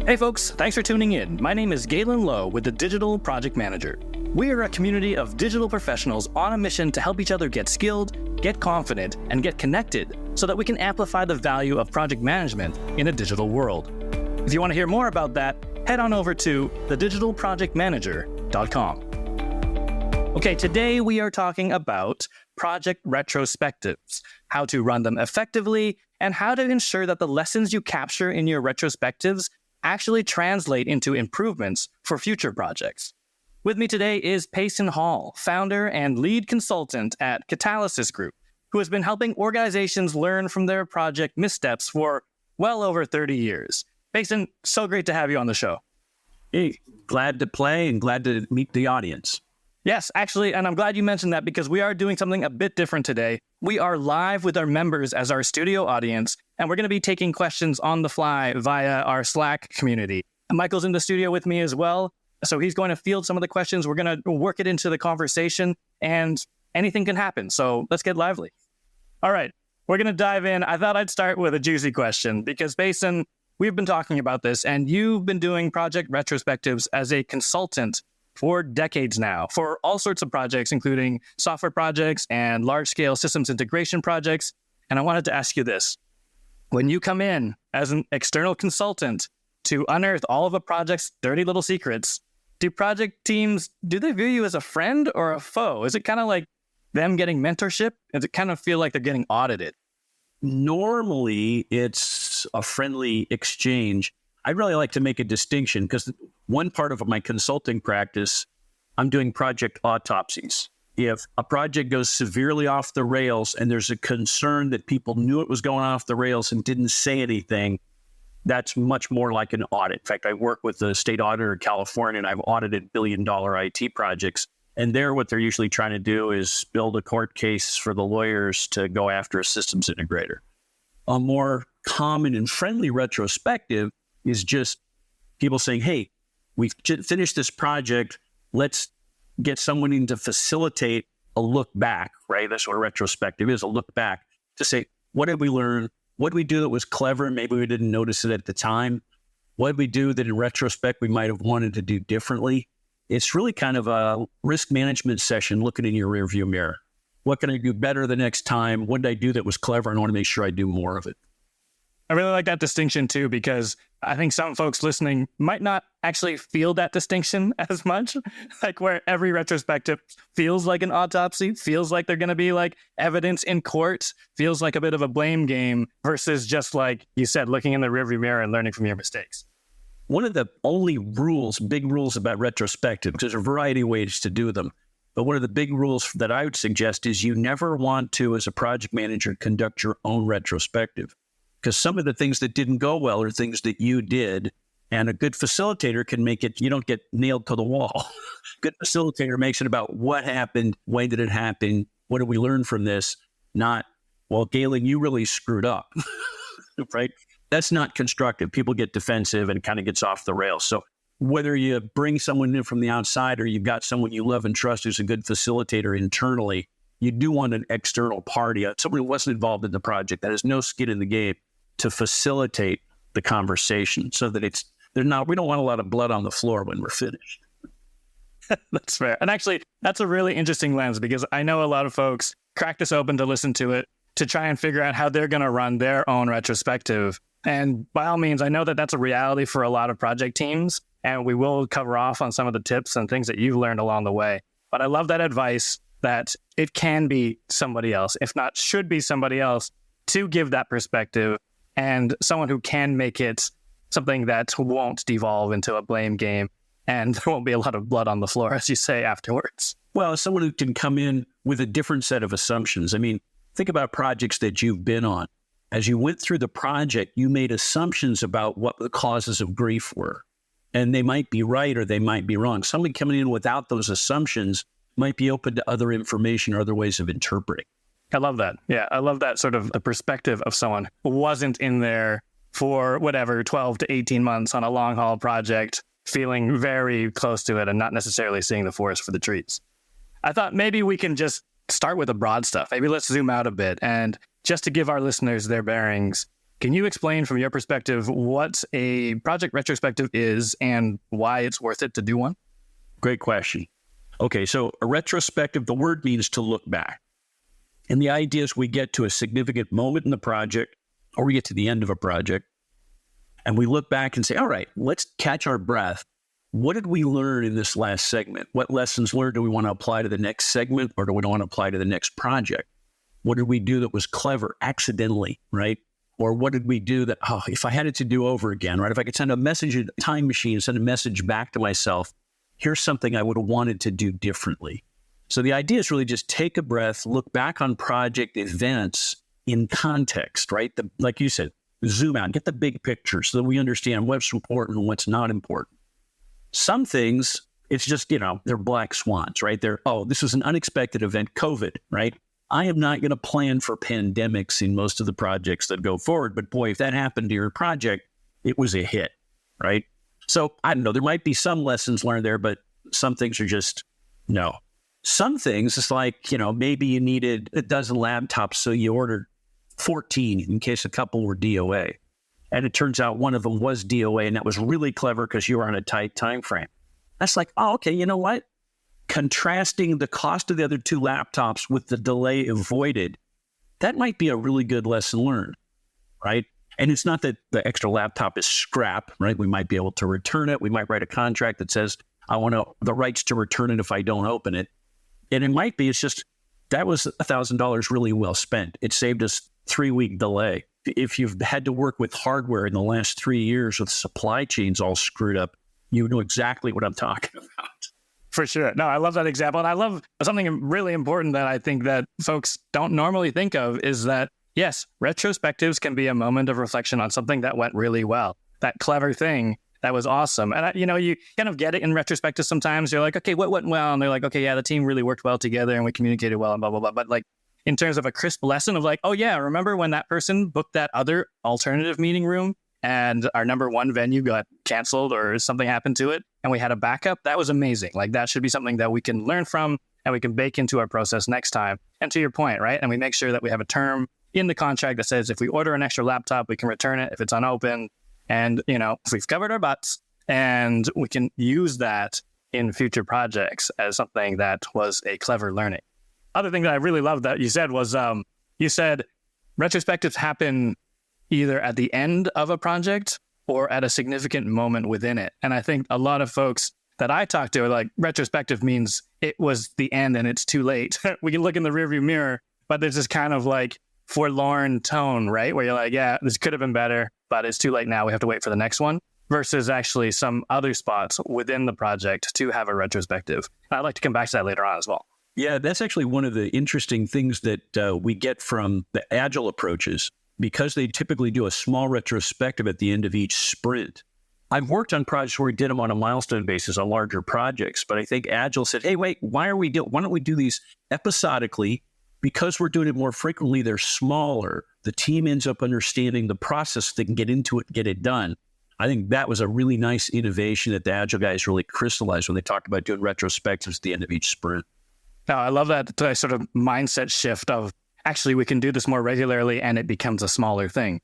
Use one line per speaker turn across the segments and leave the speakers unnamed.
Hey folks, thanks for tuning in. My name is Galen Low with the Digital Project Manager. We are a community of digital professionals on a mission to help each other get skilled, get confident, and get connected so that we can amplify the value of project management in a digital world. If you want to hear more about that, head on over to thedigitalprojectmanager.com. Okay, today we are talking about project retrospectives, how to run them effectively, and how to ensure that the lessons you capture in your retrospectives actually translate into improvements for future projects. With me today is Payson Hall, founder and lead consultant at Catalysis Group, who has been helping organizations learn from their project missteps for well over 30 years. Payson, so great to have you on the show.
Hey, glad to play and glad to meet the audience.
Yes, actually, and I'm glad you mentioned that because we are doing something a bit different today. We are live with our members as our studio audience, and we're going to be taking questions on the fly via our Slack community. Michael's in the studio with me as well, so he's going to field some of the questions. We're going to work it into the conversation, and anything can happen, so let's get lively. All right, we're going to dive in. I thought I'd start with a juicy question because, Payson, we've been talking about this, and you've been doing project retrospectives as a consultant for decades now, for all sorts of projects, including software projects and large-scale systems integration projects. And I wanted to ask you this. When you come in as an external consultant to unearth all of a project's dirty little secrets, do project teams, do they view you as a friend or a foe? Is it kind of like them getting mentorship? Does it kind of feel like they're getting audited?
Normally, it's a friendly exchange. I really like to make a distinction because one part of my consulting practice, I'm doing project autopsies. If a project goes severely off the rails and there's a concern that people knew it was going off the rails and didn't say anything, that's much more like an audit. In fact, I work with the state auditor in California, and I've audited billion-dollar IT projects. And there, what they're usually trying to do is build a court case for the lawyers to go after a systems integrator. A more common and friendly retrospective is just people saying, hey, we've finished this project. Let's get someone in to facilitate a look back, right? That's what a retrospective is, a look back to say, what did we learn? What did we do that was clever? Maybe we didn't notice it at the time. What did we do that in retrospect we might have wanted to do differently? It's really kind of a risk management session looking in your rearview mirror. What can I do better the next time? What did I do that was clever? And I want to make sure I do more of it.
I really like that distinction too, because I think some folks listening might not actually feel that distinction as much, like where every retrospective feels like an autopsy, feels like they're going to be like evidence in court, feels like a bit of a blame game versus just like you said, looking in the rearview mirror and learning from your mistakes.
One of the only rules, big rules about retrospectives, there's a variety of ways to do them, but one of the big rules that I would suggest is you never want to, as a project manager, conduct your own retrospective. Because some of the things that didn't go well are things that you did, and a good facilitator can make it, you don't get nailed to the wall. Good facilitator makes it about what happened, why did it happen, what did we learn from this, not, well, Galen, you really screwed up, right? That's not constructive. People get defensive and kind of gets off the rails. So whether you bring someone in from the outside or you've got someone you love and trust who's a good facilitator internally, you do want an external party, someone who wasn't involved in the project, that has no skin in the game, to facilitate the conversation so that we don't want a lot of blood on the floor when we're finished.
That's fair. And actually, that's a really interesting lens because I know a lot of folks crack this open to listen to it, to try and figure out how they're going to run their own retrospective. And by all means, I know that that's a reality for a lot of project teams, and we will cover off on some of the tips and things that you've learned along the way. But I love that advice that it can be somebody else, if not should be somebody else, to give that perspective, and someone who can make it something that won't devolve into a blame game and there won't be a lot of blood on the floor, as you say, afterwards.
Well, someone who can come in with a different set of assumptions. I mean, think about projects that you've been on. As you went through the project, you made assumptions about what the causes of grief were. And they might be right or they might be wrong. Somebody coming in without those assumptions might be open to other information or other ways of interpreting.
I love that. Yeah, I love that sort of the perspective of someone who wasn't in there for 12 to 18 months on a long haul project, feeling very close to it and not necessarily seeing the forest for the trees. I thought maybe we can just start with the broad stuff. Maybe let's zoom out a bit. And just to give our listeners their bearings, Can you explain from your perspective what a project retrospective is and why it's worth it to do one?
Great question. Okay, so a retrospective, the word means to look back. And the idea is we get to a significant moment in the project, or we get to the end of a project, and we look back and say, all right, let's catch our breath. What did we learn in this last segment? What lessons learned do we want to apply to the next segment, or do we want to apply to the next project? What did we do that was clever accidentally, right? Or what did we do that, if I had it to do over again, right? If I could send a message, a time machine, send a message back to myself, here's something I would have wanted to do differently. So the idea is really just take a breath, look back on project events in context, right? Like you said, zoom out, get the big picture so that we understand what's important and what's not important. Some things, it's just, they're black swans, right? This was an unexpected event, COVID, right? I am not going to plan for pandemics in most of the projects that go forward. But boy, if that happened to your project, it was a hit, right? So I don't know, there might be some lessons learned there, but some things are just no. Some things, it's like, maybe you needed a dozen laptops, so you ordered 14 in case a couple were DOA. And it turns out one of them was DOA, and that was really clever because you were on a tight time frame. That's like, okay, you know what? Contrasting the cost of the other two laptops with the delay avoided, that might be a really good lesson learned, right? And it's not that the extra laptop is scrap, right? We might be able to return it. We might write a contract that says, I want the rights to return it if I don't open it. And it might be, it's just, that was $1,000 really well spent. It saved us 3-week delay. If you've had to work with hardware in the last 3 years with supply chains all screwed up, you know exactly what I'm talking about.
For sure. No, I love that example. And I love something really important that I think that folks don't normally think of is that, yes, retrospectives can be a moment of reflection on something that went really well. That clever thing that was awesome. And, you kind of get it in retrospective sometimes. You're like, okay, what went well? And they're like, okay, yeah, the team really worked well together and we communicated well and blah, blah, blah. But like in terms of a crisp lesson of like, oh yeah, remember when that person booked that other alternative meeting room and our number one venue got canceled or something happened to it and we had a backup? That was amazing. Like that should be something that we can learn from and we can bake into our process next time. And to your point, right? And we make sure that we have a term in the contract that says if we order an extra laptop, we can return it if it's unopened. And, if we've covered our butts, and we can use that in future projects as something that was a clever learning. Other thing that I really loved that you said was, you said retrospectives happen either at the end of a project or at a significant moment within it. And I think a lot of folks that I talk to are like, retrospective means it was the end and it's too late. We can look in the rearview mirror, but there's this kind of like forlorn tone, right? Where you're like, yeah, this could have been better, but it's too late now. We have to wait for the next one. Versus actually some other spots within the project to have a retrospective. I'd like to come back to that later on as well.
Yeah, that's actually one of the interesting things that we get from the agile approaches, because they typically do a small retrospective at the end of each sprint. I've worked on projects where we did them on a milestone basis on larger projects, but I think agile said, hey, wait, why don't we do these episodically? Because we're doing it more frequently, they're smaller. The team ends up understanding the process. They can get into it, get it done. I think that was a really nice innovation that the Agile guys really crystallized when they talked about doing retrospectives at the end of each sprint.
No, I love that sort of mindset shift of actually we can do this more regularly and it becomes a smaller thing.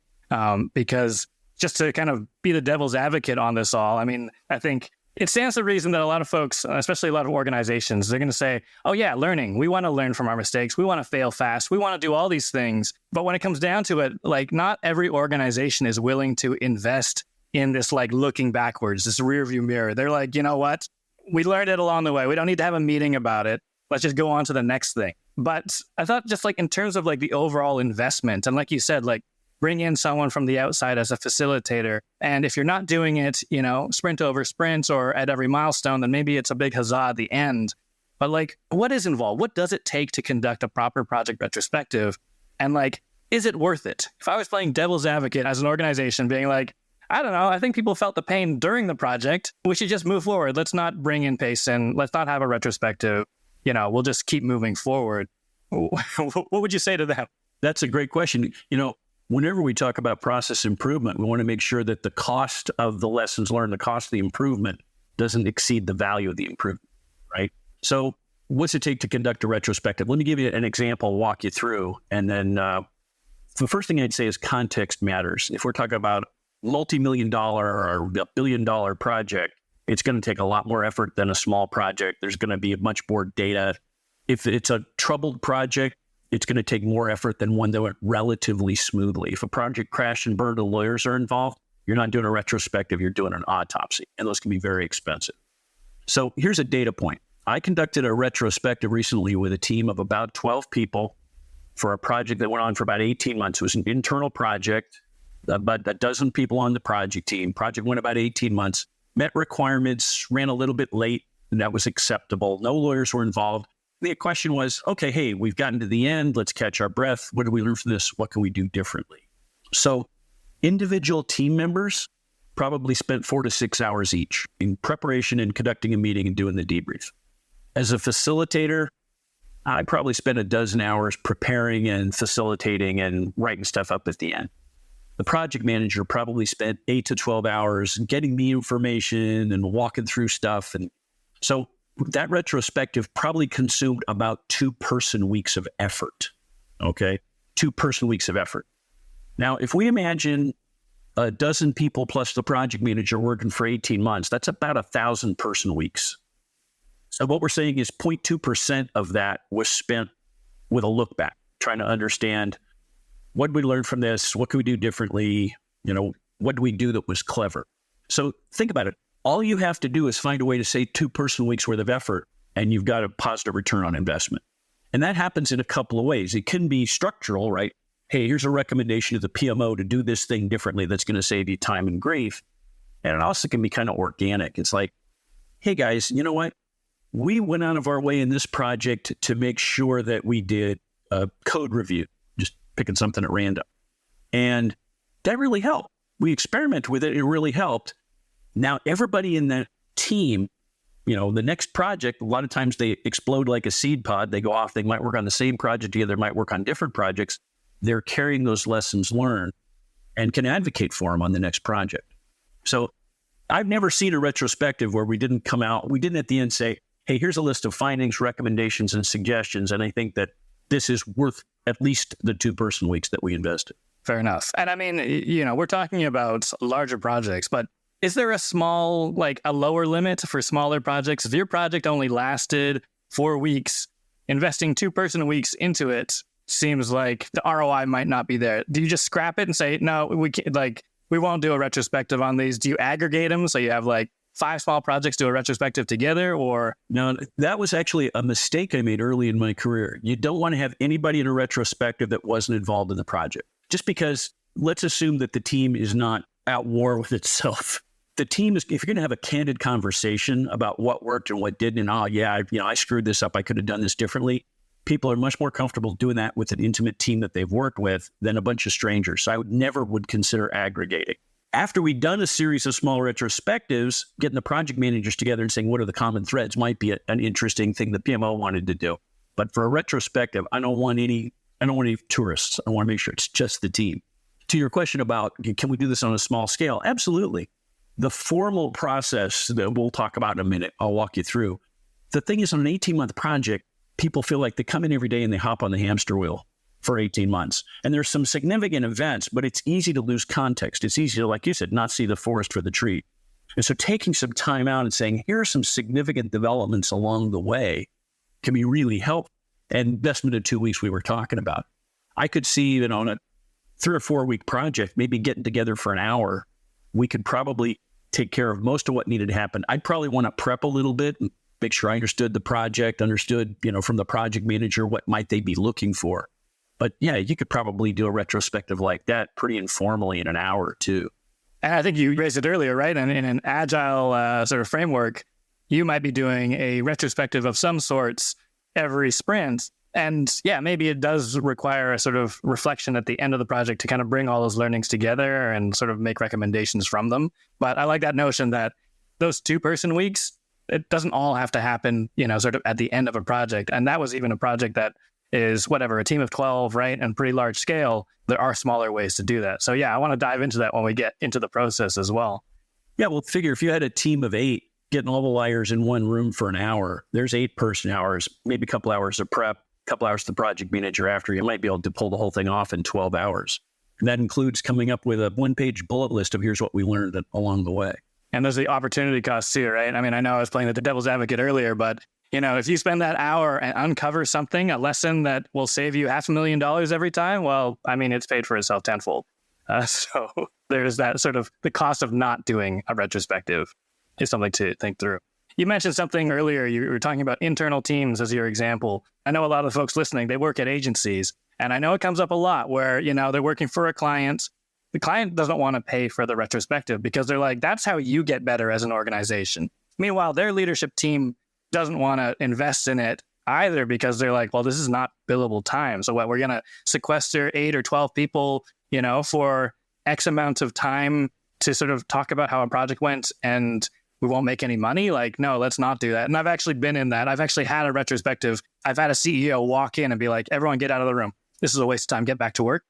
Because just to kind of be the devil's advocate on this all, I mean, I think it stands to reason that a lot of folks, especially a lot of organizations, they're going to say, oh yeah, learning. We want to learn from our mistakes. We want to fail fast. We want to do all these things. But when it comes down to it, like not every organization is willing to invest in this like looking backwards, this rear view mirror. They're like, you know what? We learned it along the way. We don't need to have a meeting about it. Let's just go on to the next thing. But I thought just like in terms of like the overall investment, and like you said, like bring in someone from the outside as a facilitator. And if you're not doing it, sprint over sprint or at every milestone, then maybe it's a big huzzah at the end. But like, what is involved? What does it take to conduct a proper project retrospective? And like, is it worth it? If I was playing devil's advocate as an organization being like, I don't know, I think people felt the pain during the project. We should just move forward. Let's not bring in Payson. Let's not have a retrospective. We'll just keep moving forward. What would you say to that?
That's a great question. Whenever we talk about process improvement, we want to make sure that the cost of the lessons learned, the cost of the improvement doesn't exceed the value of the improvement, right? So what's it take to conduct a retrospective? Let me give you an example, walk you through, and then the first thing I'd say is context matters. If we're talking about multi-million-dollar or a billion-dollar project, it's going to take a lot more effort than a small project. There's going to be much more data. If it's a troubled project, it's going to take more effort than one that went relatively smoothly. If a project crashed and burned and lawyers are involved, you're not doing a retrospective, you're doing an autopsy, and those can be very expensive. So here's a data point. I conducted a retrospective recently with a team of about 12 people for a project that went on for about 18 months. It was an internal project, about a dozen people on the project team. Project went about 18 months, met requirements, ran a little bit late, and that was acceptable. No lawyers were involved. The question was, okay, hey, we've gotten to the end. Let's catch our breath. What did we learn from this? What can we do differently? So individual team members probably spent 4 to 6 hours each in preparation and conducting a meeting and doing the debrief. As a facilitator, I probably spent a dozen hours preparing and facilitating and writing stuff up at the end. The project manager probably spent 8 to 12 hours getting the information and walking through stuff. And so that retrospective probably consumed about 2 person weeks of effort. Okay. 2 person weeks of effort. Now, if we imagine a dozen people plus the project manager working for 18 months, that's about 1,000 person weeks. So what we're saying is 0.2% of that was spent with a look back, trying to understand what did we learn from this? What can we do differently? What did we do that was clever? So think about it. All you have to do is find a way to say 2 person weeks worth of effort, and you've got a positive return on investment. And that happens in a couple of ways. It can be structural, right? Hey, here's a recommendation to the PMO to do this thing differently that's going to save you time and grief. And it also can be kind of organic. It's like, hey guys, you know what? We went out of our way in this project to make sure that we did a code review, just picking something at random. And that really helped. We experimented with it. It really helped. Now, everybody in that team, the next project, a lot of times they explode like a seed pod. They go off. They might work on the same project together, might work on different projects. They're carrying those lessons learned and can advocate for them on the next project. So I've never seen a retrospective where we didn't at the end say, hey, here's a list of findings, recommendations, and suggestions. And I think that this is worth at least the 2 person weeks that we invested.
Fair enough. And I mean, we're talking about larger projects, but is there a lower limit for smaller projects? If your project only lasted 4 weeks, investing 2 person weeks into it seems like the ROI might not be there. Do you just scrap it and say, no, we can't, we won't do a retrospective on these? Do you aggregate them so you have 5 small projects do a retrospective together? Or
no, that was actually a mistake I made early in my career. You don't want to have anybody in a retrospective that wasn't involved in the project. Just because, let's assume that the team is not at war with itself. The team is, if you're going to have a candid conversation about what worked and what didn't, and I screwed this up, I could have done this differently. People are much more comfortable doing that with an intimate team that they've worked with than a bunch of strangers. So I would consider aggregating. After we'd done a series of small retrospectives, getting the project managers together and saying, what are the common threads might be an interesting thing the PMO wanted to do. But for a retrospective, I don't want any tourists. I want to make sure it's just the team. To your question about, can we do this on a small scale? Absolutely. The formal process that we'll talk about in a minute, I'll walk you through. The thing is, on an 18-month project, people feel like they come in every day and they hop on the hamster wheel for 18 months. And there's some significant events, but it's easy to lose context. It's easy to, like you said, not see the forest for the tree. And so taking some time out and saying, here are some significant developments along the way can be really helpful. And investment of 2 weeks we were talking about. I could see that on a 3 or 4 week project, maybe getting together for an hour, we could probably take care of most of what needed to happen. I'd probably want to prep a little bit and make sure I understood the project, understood, from the project manager, what might they be looking for. But yeah, you could probably do a retrospective like that pretty informally in an hour or 2.
And I think you raised it earlier, right? And in an agile sort of framework, you might be doing a retrospective of some sorts every sprint. And yeah, maybe it does require a sort of reflection at the end of the project to kind of bring all those learnings together and sort of make recommendations from them. But I like that notion that those 2 person weeks, it doesn't all have to happen, sort of at the end of a project. And that was even a project that is a team of 12, right? And pretty large scale. There are smaller ways to do that. So yeah, I want to dive into that when we get into the process as well.
Yeah, well, figure if you had a team of 8 getting all the liars in one room for an hour, there's 8 person hours, maybe a couple hours of prep, couple hours to the project manager after, you might be able to pull the whole thing off in 12 hours. And that includes coming up with a one-page bullet list of here's what we learned along the way.
And there's the opportunity cost too, right? I mean, I know I was playing the devil's advocate earlier, but if you spend that hour and uncover something, a lesson that will save you $500,000 every time, well, I mean, it's paid for itself tenfold. So there's that sort of the cost of not doing a retrospective is something to think through. You mentioned something earlier. You were talking about internal teams as your example. I know a lot of the folks listening, they work at agencies. And I know it comes up a lot where, they're working for a client. The client doesn't want to pay for the retrospective because they're like, that's how you get better as an organization. Meanwhile, their leadership team doesn't want to invest in it either because they're like, well, this is not billable time. So what, we're going to sequester 8 or 12 people, for X amount of time to sort of talk about how a project went and we won't make any money? Like, no, let's not do that. And I've actually been in that. I've actually had a retrospective. I've had a CEO walk in and be like, everyone get out of the room. This is a waste of time. Get back to work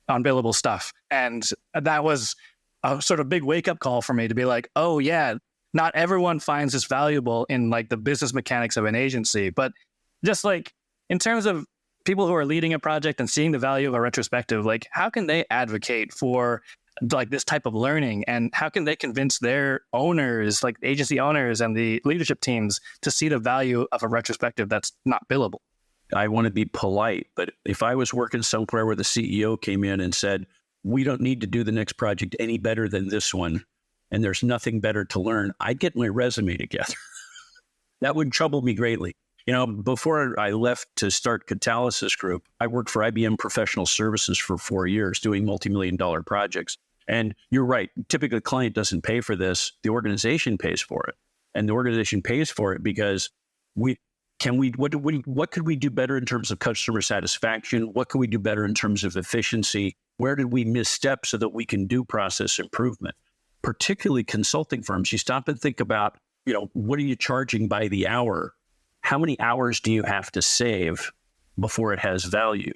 on billable stuff. And that was a sort of big wake up call for me to be like, oh yeah, not everyone finds this valuable in like the business mechanics of an agency, but just like in terms of people who are leading a project and seeing the value of a retrospective, like how can they advocate for like this type of learning, and how can they convince their owners, like agency owners and the leadership teams, to see the value of a retrospective that's not billable?
I want to be polite, but if I was working somewhere where the CEO came in and said, we don't need to do the next project any better than this one, and there's nothing better to learn, I'd get my resume together. That would trouble me greatly. Before I left to start Catalysis Group, I worked for IBM Professional Services for 4 years doing multi-million-dollar projects. And you're right. Typically, the client doesn't pay for this. The organization pays for it. And the organization pays for it because what could we do better in terms of customer satisfaction? What could we do better in terms of efficiency? Where did we misstep so that we can do process improvement? Particularly consulting firms, you stop and think about, what are you charging by the hour? How many hours do you have to save before it has value,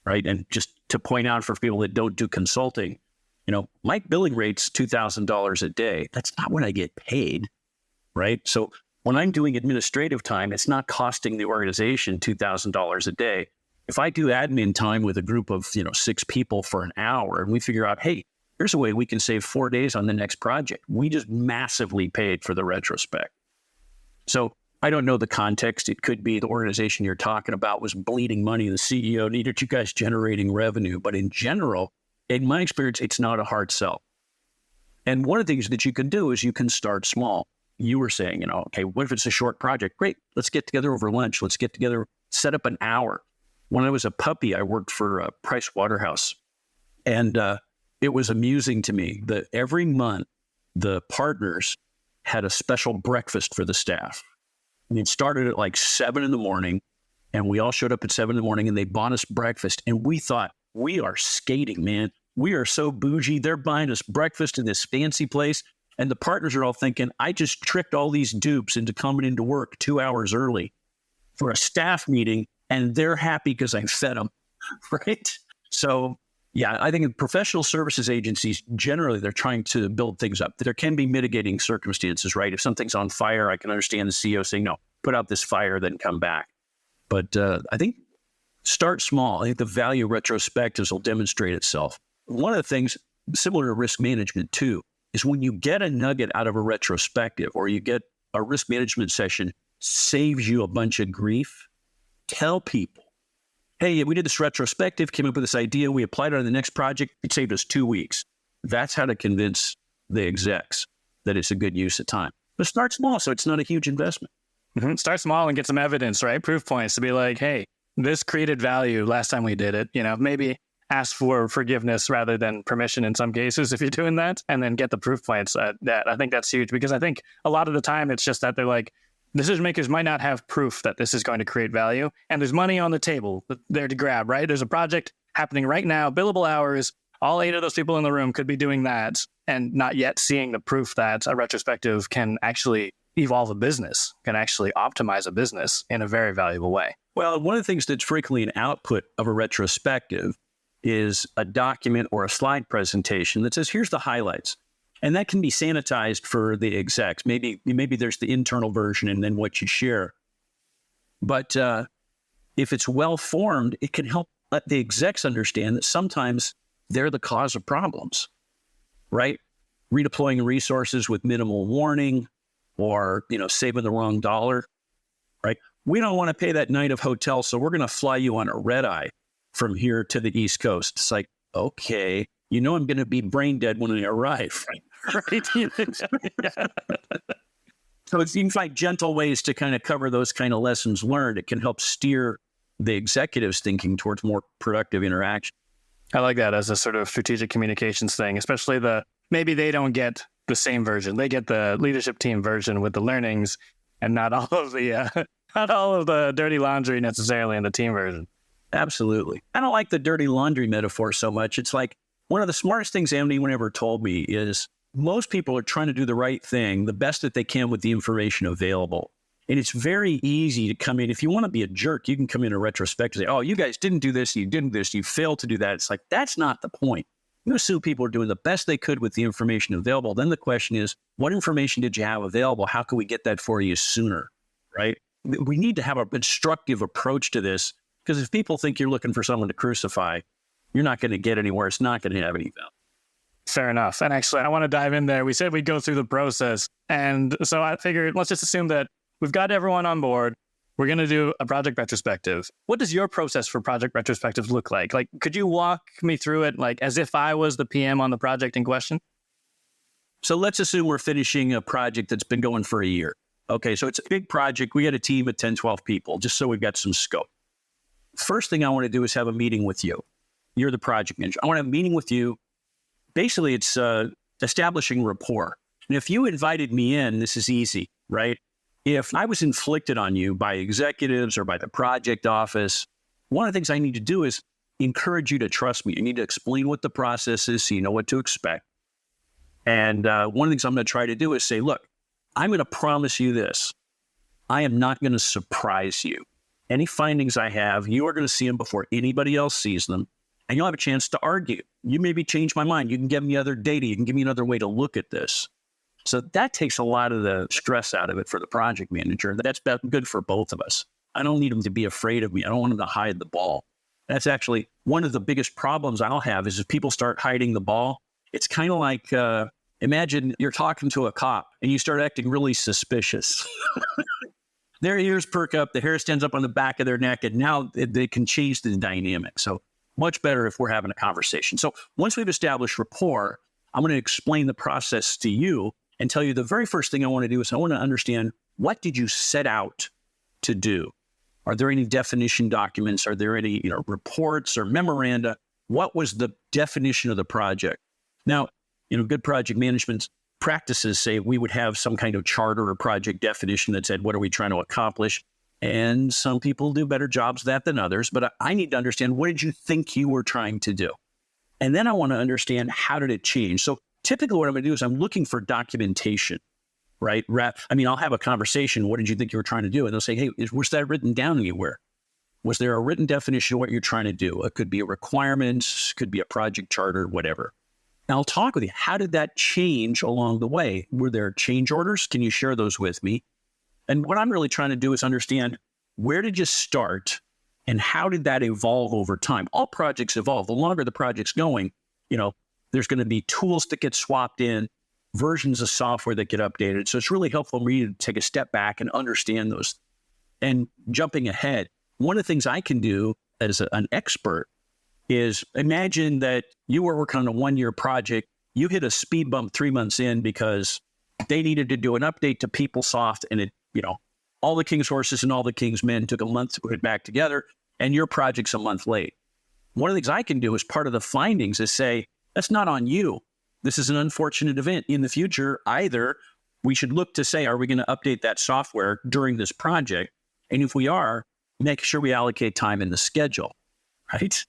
right? And just to point out for people that don't do consulting, my billing rate's $2,000 a day. That's not what I get paid, right? So when I'm doing administrative time, it's not costing the organization $2,000 a day. If I do admin time with a group of, 6 people for an hour and we figure out, hey, here's a way we can save 4 days on the next project, we just massively paid for the retrospect. So I don't know the context. It could be the organization you're talking about was bleeding money. The CEO needed you guys generating revenue. But in general, in my experience, it's not a hard sell. And one of the things that you can do is you can start small. You were saying, okay, what if it's a short project? Great. Let's get together over lunch. Let's get together, set up an hour. When I was a puppy, I worked for Price Waterhouse. And it was amusing to me that every month, the partners had a special breakfast for the staff. And it started at like 7 a.m. and we all showed up at 7 a.m. and they bought us breakfast. And we thought, we are skating, man. We are so bougie. They're buying us breakfast in this fancy place. And the partners are all thinking, I just tricked all these dupes into coming into work 2 hours early for a staff meeting. And they're happy because I fed them, right? So yeah, I think in professional services agencies, generally, they're trying to build things up. There can be mitigating circumstances, right? If something's on fire, I can understand the CEO saying, no, put out this fire, then come back. But I think start small. I think the value of retrospectives will demonstrate itself. One of the things, similar to risk management too, is when you get a nugget out of a retrospective or you get a risk management session, saves you a bunch of grief, tell people, hey, we did this retrospective, came up with this idea, we applied it on the next project, it saved us 2 weeks. That's how to convince the execs that it's a good use of time. But start small, so it's not a huge investment.
Mm-hmm. Start small and get some evidence, right? Proof points to be like, hey, this created value last time we did it. Maybe ask for forgiveness rather than permission in some cases if you're doing that, and then get the proof points. That I think that's huge, because I think a lot of the time it's just that they're like, decision makers might not have proof that this is going to create value, and there's money on the table there to grab, right? There's a project happening right now, billable hours, all 8 of those people in the room could be doing that, and not yet seeing the proof that a retrospective can actually evolve a business, can actually optimize a business in a very valuable way.
Well, one of the things that's frequently an output of a retrospective is a document or a slide presentation that says, here's the highlights. And that can be sanitized for the execs. Maybe there's the internal version and then what you share. But if it's well formed, it can help let the execs understand that sometimes they're the cause of problems, right? Redeploying resources with minimal warning, or, saving the wrong dollar, right? We don't want to pay that night of hotel, so we're going to fly you on a red eye from here to the East Coast. It's like, okay, I'm going to be brain dead when I arrive, right? So you can find gentle ways to kind of cover those kind of lessons learned. It can help steer the executives' thinking towards more productive interaction.
I like that as a sort of strategic communications thing, especially maybe they don't get the same version. They get the leadership team version with the learnings and not all of the dirty laundry necessarily in the team version.
Absolutely. I don't like the dirty laundry metaphor so much. It's like one of the smartest things anyone ever told me is most people are trying to do the right thing, the best that they can with the information available. And it's very easy to come in. If you want to be a jerk, you can come in a retrospective and say, oh, you guys didn't do this, you didn't do this, you failed to do that. It's like, that's not the point. You assume people are doing the best they could with the information available. Then the question is, what information did you have available? How can we get that for you sooner, right? We need to have a constructive approach to this, because if people think you're looking for someone to crucify, you're not going to get anywhere. It's not going to have any value.
Fair enough. And actually, I want to dive in there. We said we'd go through the process. And so I figured, let's just assume that we've got everyone on board. We're going to do a project retrospective. What does your process for project retrospectives look like? Like, could you walk me through it, like as if I was the PM on the project in question?
So let's assume we're finishing a project that's been going for a year. Okay, so it's a big project. We got a team of 10, 12 people, just so we've got some scope. First thing I want to do is have a meeting with you. You're the project manager. I want to have a meeting with you. Basically, it's establishing rapport. And if you invited me in, this is easy, right? If I was inflicted on you by executives or by the project office, one of the things I need to do is encourage you to trust me. You need to explain what the process is so you know what to expect. And one of the things I'm going to try to do is say, look, I'm going to promise you this. I am not going to surprise you. Any findings I have, you are going to see them before anybody else sees them. And you'll have a chance to argue. You maybe change my mind. You can give me other data. You can give me another way to look at this. So that takes a lot of the stress out of it for the project manager. That's good for both of us. I don't need them to be afraid of me. I don't want them to hide the ball. That's actually one of the biggest problems I'll have is if people start hiding the ball. It's kind of like, imagine you're talking to a cop and you start acting really suspicious. Their ears perk up, the hair stands up on the back of their neck, and now they can change the dynamic. So much better if we're having a conversation. So once we've established rapport, I'm going to explain the process to you and tell you the very first thing I want to do is I want to understand, what did you set out to do? Are there any definition documents? Are there any reports or memoranda? What was the definition of the project? Now, good project management practices say we would have some kind of charter or project definition that said, what are we trying to accomplish? And some people do better jobs of that than others, but I need to understand, what did you think you were trying to do? And then I want to understand, how did it change? So typically what I'm going to do is I'm looking for documentation, right? I'll have a conversation. What did you think you were trying to do? And they'll say, hey, was that written down anywhere? Was there a written definition of what you're trying to do? It could be a requirement, could be a project charter, whatever. And I'll talk with you. How did that change along the way? Were there change orders? Can you share those with me? And what I'm really trying to do is understand, where did you start and how did that evolve over time? All projects evolve. The longer the project's going, there's going to be tools that get swapped in, versions of software that get updated. So it's really helpful for me to take a step back and understand those. And jumping ahead, one of the things I can do as an expert is imagine that you were working on a 1-year project. You hit a speed bump 3 months in because they needed to do an update to PeopleSoft, and all the king's horses and all the king's men took a month to put it back together, and your project's a month late. One of the things I can do as part of the findings is say, that's not on you. This is an unfortunate event. In the future, either we should look to say, are we going to update that software during this project? And if we are, make sure we allocate time in the schedule, right?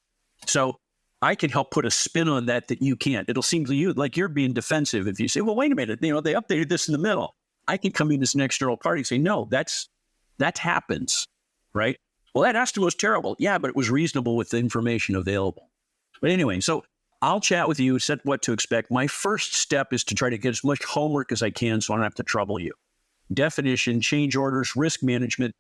So I can help put a spin on that you can't. It'll seem to you like you're being defensive if you say, well, wait a minute, they updated this in the middle. I can come in as an external party and say, no, that happens, right? Well, that estimate was terrible. Yeah, but it was reasonable with the information available. But anyway, so I'll chat with you, set what to expect. My first step is to try to get as much homework as I can so I don't have to trouble you. Definition, change orders, risk management,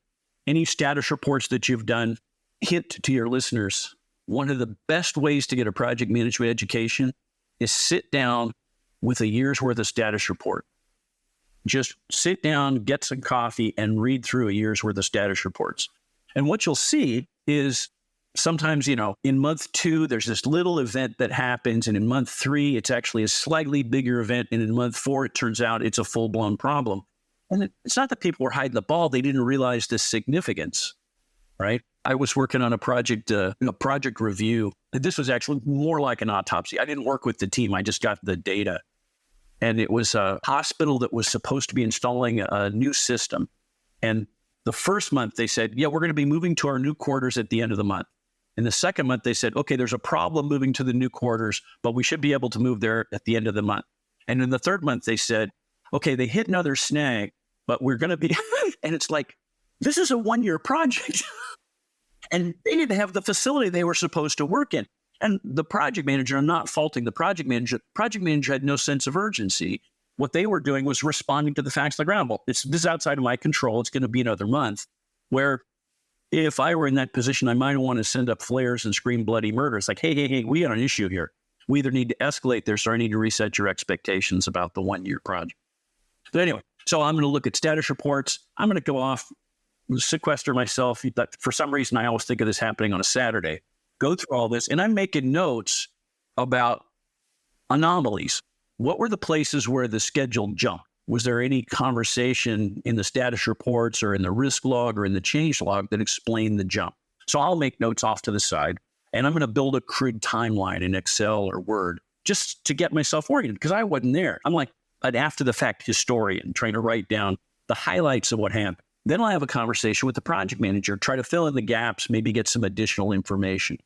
any status reports that you've done, hint to your listeners, one of the best ways to get a project management education is sit down with a year's worth of status report. Just sit down, get some coffee, and read through a year's worth of status reports. And what you'll see is sometimes, in month 2, there's this little event that happens. And in month 3, it's actually a slightly bigger event. And in month 4, it turns out it's a full-blown problem. And it's not that people were hiding the ball. They didn't realize the significance, right? I was working on a project review. This was actually more like an autopsy. I didn't work with the team. I just got the data. And it was a hospital that was supposed to be installing a new system. And the first month they said, yeah, we're going to be moving to our new quarters at the end of the month. In the second month, they said, okay, there's a problem moving to the new quarters, but we should be able to move there at the end of the month. And in the third month, they said, okay, they hit another snag, but we're going to be, and it's like, this is a 1-year project. And they didn't have the facility they were supposed to work in. And the project manager, I'm not faulting the project manager. Project manager had no sense of urgency. What they were doing was responding to the facts on the ground. Well, this is outside of my control. It's going to be another month. Where if I were in that position, I might want to send up flares and scream bloody murder. It's like, hey, we got an issue here. We either need to escalate this or I need to reset your expectations about the 1-year project. But anyway, so I'm going to look at status reports. I'm going to go off, sequester myself. For some reason, I always think of this happening on a Saturday. Go through all this, and I'm making notes about anomalies. What were the places where the schedule jumped? Was there any conversation in the status reports or in the risk log or in the change log that explained the jump? So I'll make notes off to the side, and I'm going to build a crude timeline in Excel or Word just to get myself oriented because I wasn't there. I'm like an after-the-fact historian trying to write down the highlights of what happened. Then I'll have a conversation with the project manager, try to fill in the gaps, maybe get some additional information.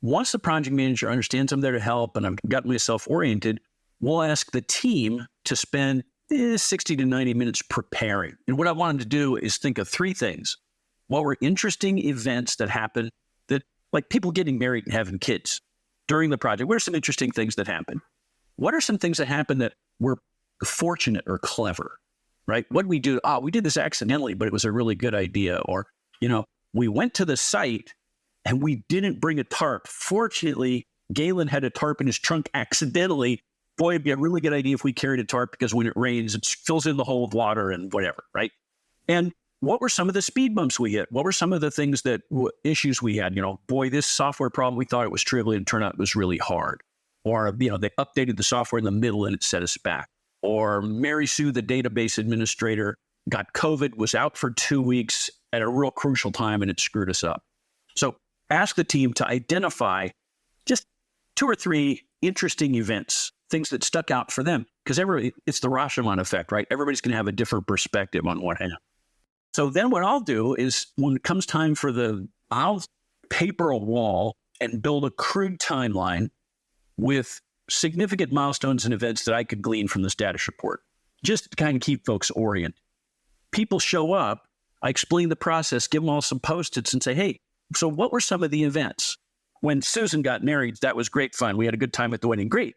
Once the project manager understands I'm there to help and I've got myself oriented, we'll ask the team to spend 60 to 90 minutes preparing. And what I wanted to do is think of 3 things. What were interesting events that happened that, like people getting married and having kids during the project? What are some interesting things that happened? What are some things that happened that were fortunate or clever, right? What did we do? We did this accidentally, but it was a really good idea. Or, we went to the site and we didn't bring a tarp. Fortunately, Galen had a tarp in his trunk accidentally. Boy, it'd be a really good idea if we carried a tarp because when it rains, it fills in the hole with water and whatever, right? And what were some of the speed bumps we hit? What were some of the things issues we had? Boy, this software problem, we thought it was trivial and it turned out it was really hard. Or, they updated the software in the middle and it set us back. Or Mary Sue, the database administrator, got COVID, was out for 2 weeks at a real crucial time and it screwed us up. So ask the team to identify just 2 or 3 interesting events, things that stuck out for them, because it's the Rashomon effect, right? Everybody's going to have a different perspective on what happened. So then what I'll do is when it comes time I'll paper a wall and build a crude timeline with significant milestones and events that I could glean from the status report, just to kind of keep folks oriented. People show up, I explain the process, give them all some Post-its and say, hey, so what were some of the events? When Susan got married, that was great fun. We had a good time at the wedding. Great.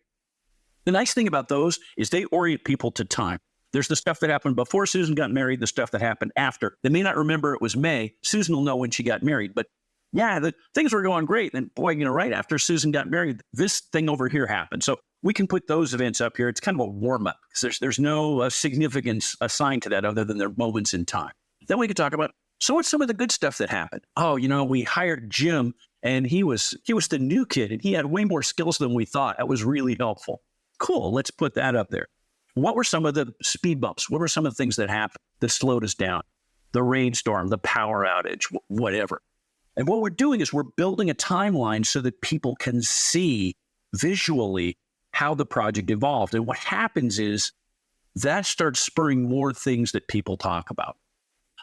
The nice thing about those is they orient people to time. There's the stuff that happened before Susan got married, the stuff that happened after. They may not remember it was May. Susan will know when she got married, but yeah, the things were going great. And boy, right after Susan got married, this thing over here happened. So we can put those events up here. It's kind of a warm-up because there's no significance assigned to that other than their moments in time. Then we could talk about, so what's some of the good stuff that happened? Oh, we hired Jim and he was the new kid and he had way more skills than we thought. That was really helpful. Cool. Let's put that up there. What were some of the speed bumps? What were some of the things that happened that slowed us down? The rainstorm, the power outage, whatever. And what we're doing is we're building a timeline so that people can see visually how the project evolved. And what happens is that starts spurring more things that people talk about.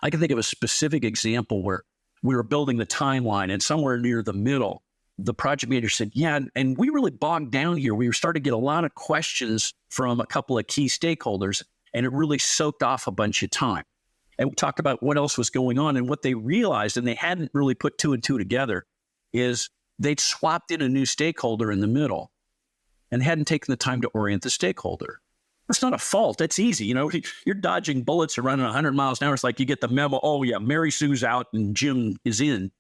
I can think of a specific example where we were building the timeline and somewhere near the middle, the project manager said, yeah, and we really bogged down here. We were starting to get a lot of questions from a couple of key stakeholders, and it really soaked off a bunch of time. And we talked about what else was going on. And what they realized, and they hadn't really put 2 and 2 together, is they'd swapped in a new stakeholder in the middle and hadn't taken the time to orient the stakeholder. That's not a fault. That's easy. You're dodging bullets and running 100 miles an hour. It's like you get the memo, oh yeah, Mary Sue's out and Jim is in.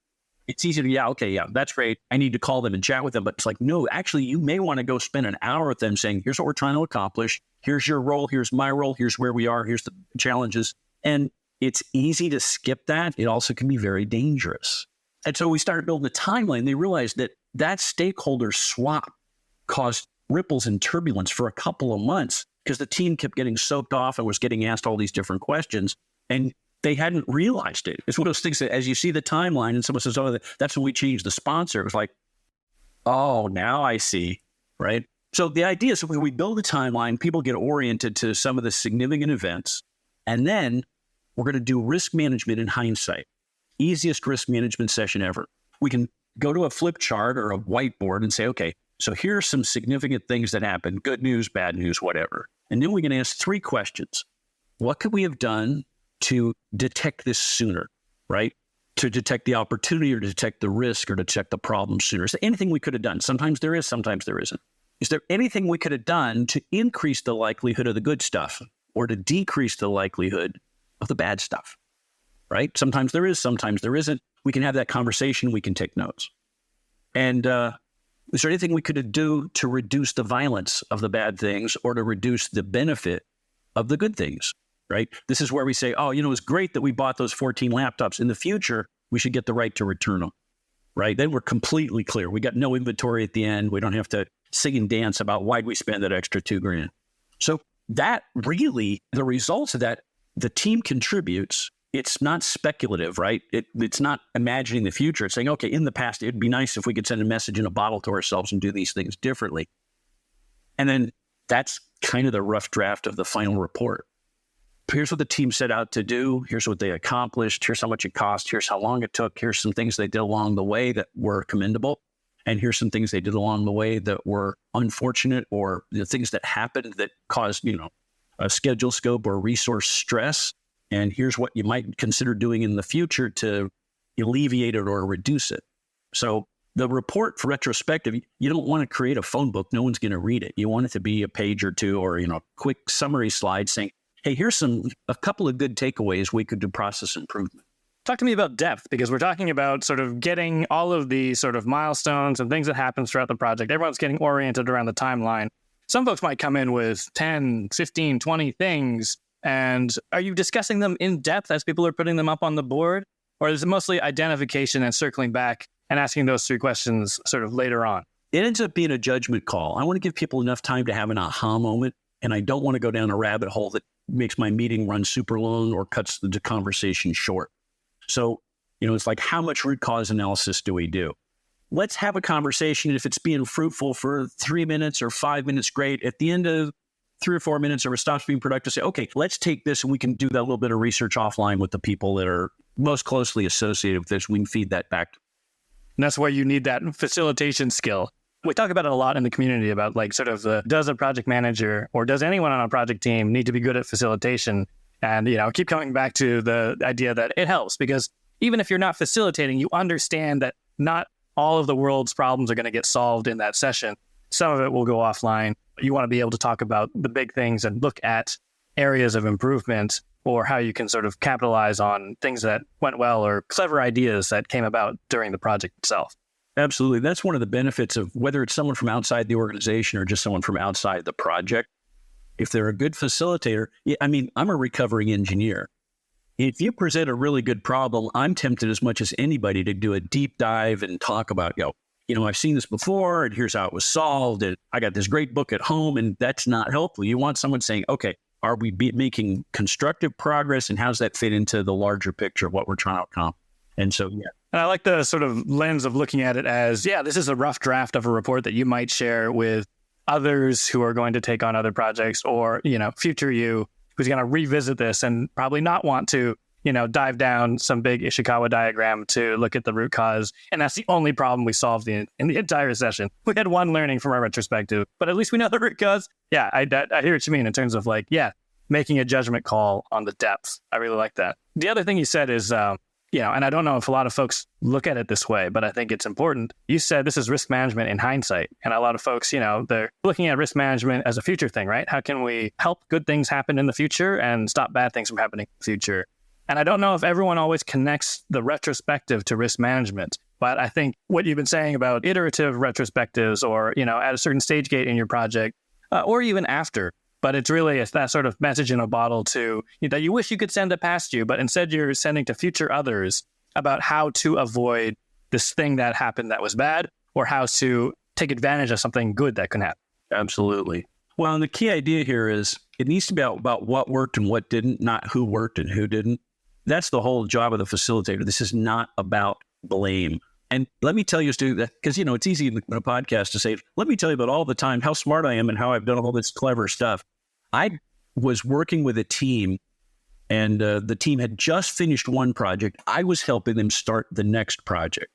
It's easy to, yeah, okay, yeah, that's great. I need to call them and chat with them. But it's like, no, actually, you may want to go spend an hour with them saying, here's what we're trying to accomplish. Here's your role. Here's my role. Here's where we are. Here's the challenges. And it's easy to skip that. It also can be very dangerous. And so we started building a timeline. They realized that stakeholder swap caused ripples and turbulence for a couple of months because the team kept getting soaked off and was getting asked all these different questions. And they hadn't realized it. It's one of those things that as you see the timeline and someone says, oh, that's when we changed the sponsor. It was like, oh, now I see, right? So the idea is when we build a timeline, people get oriented to some of the significant events, and then we're going to do risk management in hindsight. Easiest risk management session ever. We can go to a flip chart or a whiteboard and say, okay, so here are some significant things that happened, good news, bad news, whatever. And then we can ask 3 questions. What could we have done to detect this sooner, right? To detect the opportunity or to detect the risk or to detect the problem sooner. Is there anything we could have done? Sometimes there is, sometimes there isn't. Is there anything we could have done to increase the likelihood of the good stuff or to decrease the likelihood of the bad stuff, right? Sometimes there is, sometimes there isn't. We can have that conversation. We can take notes. And is there anything we could do to reduce the violence of the bad things or to reduce the benefit of the good things? Right? This is where we say, oh, it's great that we bought those 14 laptops. In the future, we should get the right to return them, right? Then we're completely clear. We got no inventory at the end. We don't have to sing and dance about why'd we spend that extra $2,000. So that really, the results of that, the team contributes. It's not speculative, right? It's not imagining the future. It's saying, okay, in the past, it'd be nice if we could send a message in a bottle to ourselves and do these things differently. And then that's kind of the rough draft of the final report. Here's what the team set out to do. Here's what they accomplished. Here's how much it cost. Here's how long it took. Here's some things they did along the way that were commendable. And here's some things they did along the way that were unfortunate or the things that happened that caused, a schedule scope or resource stress. And here's what you might consider doing in the future to alleviate it or reduce it. So the report for retrospective, you don't want to create a phone book. No one's going to read it. You want it to be a page or two or, quick summary slide saying, hey, here's a couple of good takeaways we could do process improvement.
Talk to me about depth, because we're talking about sort of getting all of the sort of milestones and things that happen throughout the project. Everyone's getting oriented around the timeline. Some folks might come in with 10, 15, 20 things. And are you discussing them in depth as people are putting them up on the board? Or is it mostly identification and circling back and asking those 3 questions sort of later on?
It ends up being a judgment call. I want to give people enough time to have an aha moment. And I don't want to go down a rabbit hole that makes my meeting run super long or cuts the conversation short. So, it's like, how much root cause analysis do we do? Let's have a conversation. If it's being fruitful for 3 minutes or 5 minutes, great. At the end of 3 or 4 minutes, or it stops being productive, say, okay, let's take this and we can do that little bit of research offline with the people that are most closely associated with this. We can feed that back.
And that's where you need that facilitation skill. We talk about it a lot in the community about does a project manager or does anyone on a project team need to be good at facilitation? And, keep coming back to the idea that it helps because even if you're not facilitating, you understand that not all of the world's problems are going to get solved in that session. Some of it will go offline. You want to be able to talk about the big things and look at areas of improvement or how you can sort of capitalize on things that went well or clever ideas that came about during the project itself.
Absolutely. That's one of the benefits of whether it's someone from outside the organization or just someone from outside the project. If they're a good facilitator, I'm a recovering engineer. If you present a really good problem, I'm tempted as much as anybody to do a deep dive and talk about, I've seen this before and here's how it was solved. And I got this great book at home, and that's not helpful. You want someone saying, okay, are we making constructive progress and how does that fit into the larger picture of what we're trying to accomplish? And so, yeah.
And I like the sort of lens of looking at it as, this is a rough draft of a report that you might share with others who are going to take on other projects or, future you who's going to revisit this and probably not want to, dive down some big Ishikawa diagram to look at the root cause. And that's the only problem we solved in the entire session. We had one learning from our retrospective, but at least we know the root cause. Yeah, I hear what you mean in terms of making a judgment call on the depth. I really like that. The other thing you said is, and I don't know if a lot of folks look at it this way, but I think it's important. You said this is risk management in hindsight. And a lot of folks, they're looking at risk management as a future thing, right? How can we help good things happen in the future and stop bad things from happening in the future? And I don't know if everyone always connects the retrospective to risk management. But I think what you've been saying about iterative retrospectives or, at a certain stage gate in your project, or even after, but it's really that sort of message in a bottle that you wish you could send it past you, but instead you're sending to future others about how to avoid this thing that happened that was bad, or how to take advantage of something good that can happen.
Absolutely. Well, and the key idea here is it needs to be about what worked and what didn't, not who worked and who didn't. That's the whole job of the facilitator. This is not about blame. And let me tell you, Stu, that because, it's easy in a podcast to say, let me tell you about all the time how smart I am and how I've done all this clever stuff. I was working with a team, and the team had just finished one project. I was helping them start the next project.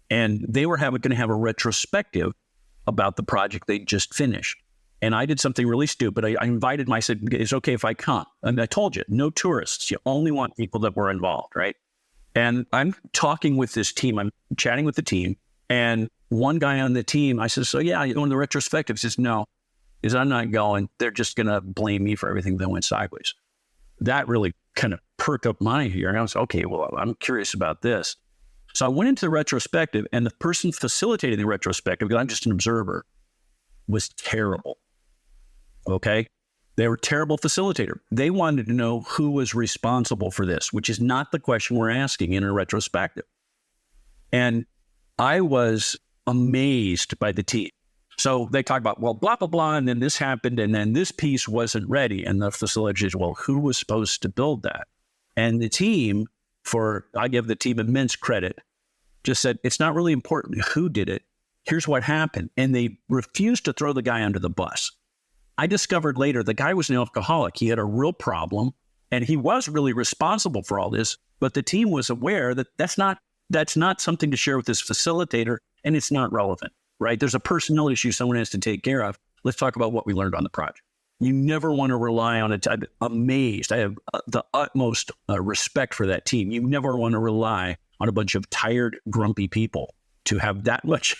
And they were going to have a retrospective about the project they just finished. And I did something really stupid. I invited them. I said, it's okay if I come. And I told you, no tourists. You only want people that were involved, right? And I'm talking with this team. I'm chatting with the team. And one guy on the team, I said, so yeah, you going to the retrospective? He says, no. He says, I'm not going. They're just going to blame me for everything that went sideways. That really kind of perked up my ear. And I was, okay, well, I'm curious about this. So I went into the retrospective, and the person facilitating the retrospective, because I'm just an observer, was terrible. Okay? They were a terrible facilitator. They wanted to know who was responsible for this, which is not the question we're asking in a retrospective. And I was amazed by the team. So they talk about, well, blah, blah, blah, and then this happened, and then this piece wasn't ready. And the facilitator says, well, who was supposed to build that? And the team, I give the team immense credit, just said, it's not really important who did it. Here's what happened. And they refused to throw the guy under the bus. I discovered later the guy was an alcoholic. He had a real problem, and he was really responsible for all this. But the team was aware that that's not something to share with this facilitator, and it's not relevant, right? There's a personnel issue someone has to take care of. Let's talk about what we learned on the project. You never want to rely on it. I'm amazed. I have the utmost respect for that team. You never want to rely on a bunch of tired, grumpy people to have that much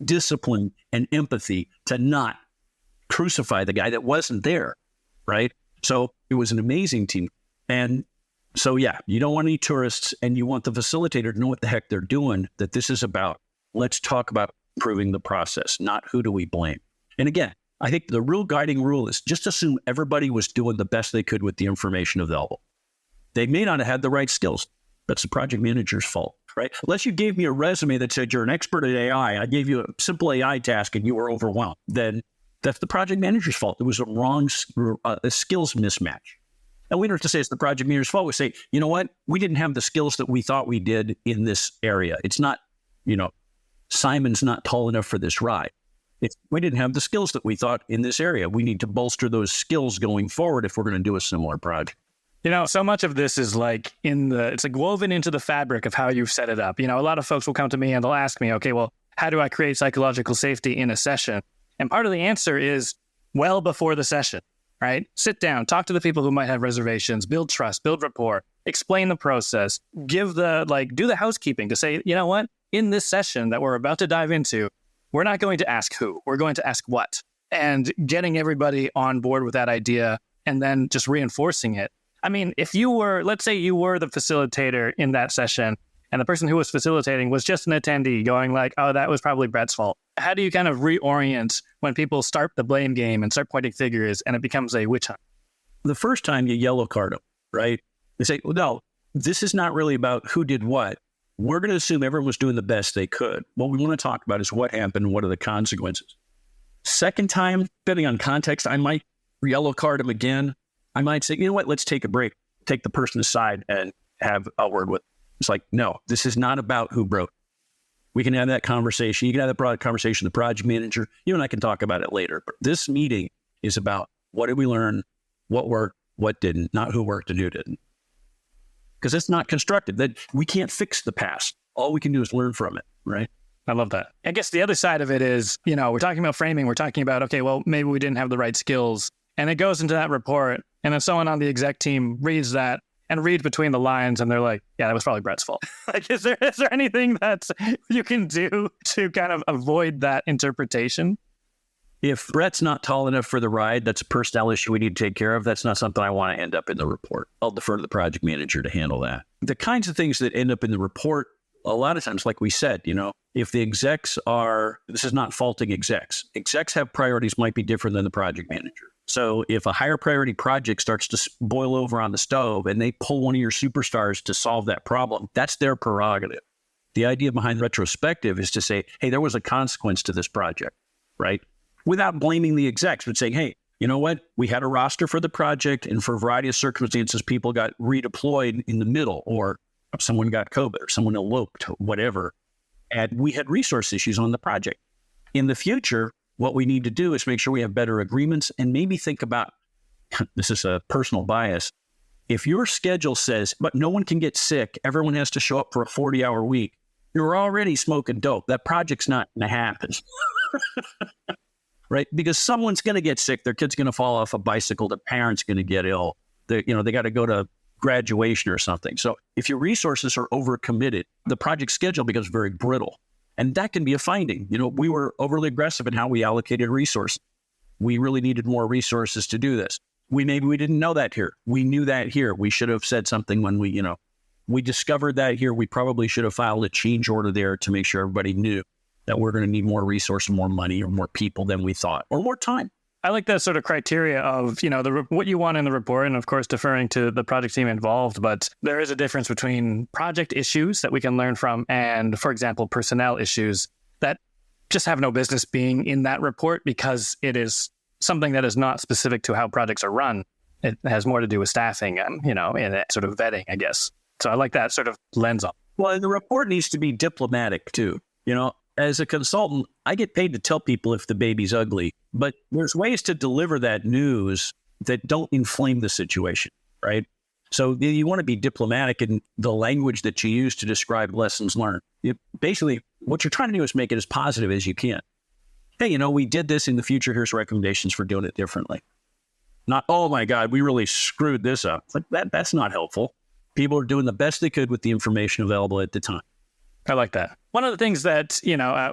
discipline and empathy to not crucify the guy that wasn't there, right? So it was an amazing team. And so, yeah, you don't want any tourists, and you want the facilitator to know what the heck they're doing, that this is about. Let's talk about improving the process, not who do we blame. And again, I think the real guiding rule is just assume everybody was doing the best they could with the information available. They may not have had the right skills. That's the project manager's fault, right? Unless you gave me a resume that said you're an expert at AI, I gave you a simple AI task and you were overwhelmed, then that's the project manager's fault. It was a wrong a skills mismatch. And we don't have to say it's the project manager's fault. We say, you know what? We didn't have the skills that we thought we did in this area. It's not, Simon's not tall enough for this ride. We didn't have the skills that we thought in this area. We need to bolster those skills going forward if we're going to do a similar project.
So much of this is it's like woven into the fabric of how you've set it up. A lot of folks will come to me and they'll ask me, okay, well, how do I create psychological safety in a session? And part of the answer is well before the session, right? Sit down, talk to the people who might have reservations, build trust, build rapport, explain the process, do the housekeeping to say, you know what? In this session that we're about to dive into, we're not going to ask who, we're going to ask what. And getting everybody on board with that idea and then just reinforcing it. I mean, let's say you were the facilitator in that session and the person who was facilitating was just an attendee going like, oh, that was probably Brett's fault. How do you kind of reorient when people start the blame game and start pointing fingers and it becomes a witch hunt?
The first time you yellow card them, right? They say, well, no, this is not really about who did what. We're going to assume everyone was doing the best they could. What we want to talk about is what happened and what are the consequences. Second time, depending on context, I might yellow card them again. I might say, you know what, let's take a break, take the person aside and have a word with them. It's like, no, this is not about who broke. We can have that conversation. You can have that broad conversation with the project manager. You and I can talk about it later. But this meeting is about what did we learn, what worked, what didn't, not who worked and who didn't. Because it's not constructive. That we can't fix the past. All we can do is learn from it, right?
I love that. I guess the other side of it is, we're talking about framing. We're talking about, okay, well, maybe we didn't have the right skills. And it goes into that report. And then someone on the exec team reads that and reads between the lines. And they're like, yeah, that was probably Brett's fault. Is there anything that you can do to kind of avoid that interpretation?
If Brett's not tall enough for the ride, that's a personnel issue we need to take care of. That's not something I want to end up in the report. I'll defer to the project manager to handle that. The kinds of things that end up in the report, a lot of times, like we said, if the execs this is not faulting execs. Execs have priorities might be different than the project manager. So if a higher priority project starts to boil over on the stove and they pull one of your superstars to solve that problem, that's their prerogative. The idea behind retrospective is to say, hey, there was a consequence to this project, right? Without blaming the execs, but saying, hey, you know what? We had a roster for the project, and for a variety of circumstances, people got redeployed in the middle, or someone got COVID, or someone eloped, whatever. And we had resource issues on the project. In the future, what we need to do is make sure we have better agreements and maybe think about, this is a personal bias, if your schedule says, but no one can get sick, everyone has to show up for a 40-hour week, you're already smoking dope. That project's not going to happen. Right? Because someone's going to get sick. Their kid's going to fall off a bicycle. The parent's going to get ill. They got to go to graduation or something. So if your resources are overcommitted, the project schedule becomes very brittle. And that can be a finding. We were overly aggressive in how we allocated resources. We really needed more resources to do this. Maybe we didn't know that here. We knew that here. We should have said something when we discovered that here. We probably should have filed a change order there to make sure everybody knew that we're going to need more resource, more money, or more people than we thought, or more time.
I like that sort of criteria of, what you want in the report, and of course, deferring to the project team involved. But there is a difference between project issues that we can learn from and, for example, personnel issues that just have no business being in that report because it is something that is not specific to how projects are run. It has more to do with staffing and, and sort of vetting, I guess. So I like that sort of lens on.
Well, and the report needs to be diplomatic too. As a consultant, I get paid to tell people if the baby's ugly, but there's ways to deliver that news that don't inflame the situation, right? So you want to be diplomatic in the language that you use to describe lessons learned. Basically, what you're trying to do is make it as positive as you can. Hey, we did this in the future. Here's recommendations for doing it differently. Not, oh my God, we really screwed this up. That's not helpful. People are doing the best they could with the information available at the time.
I like that. One of the things that,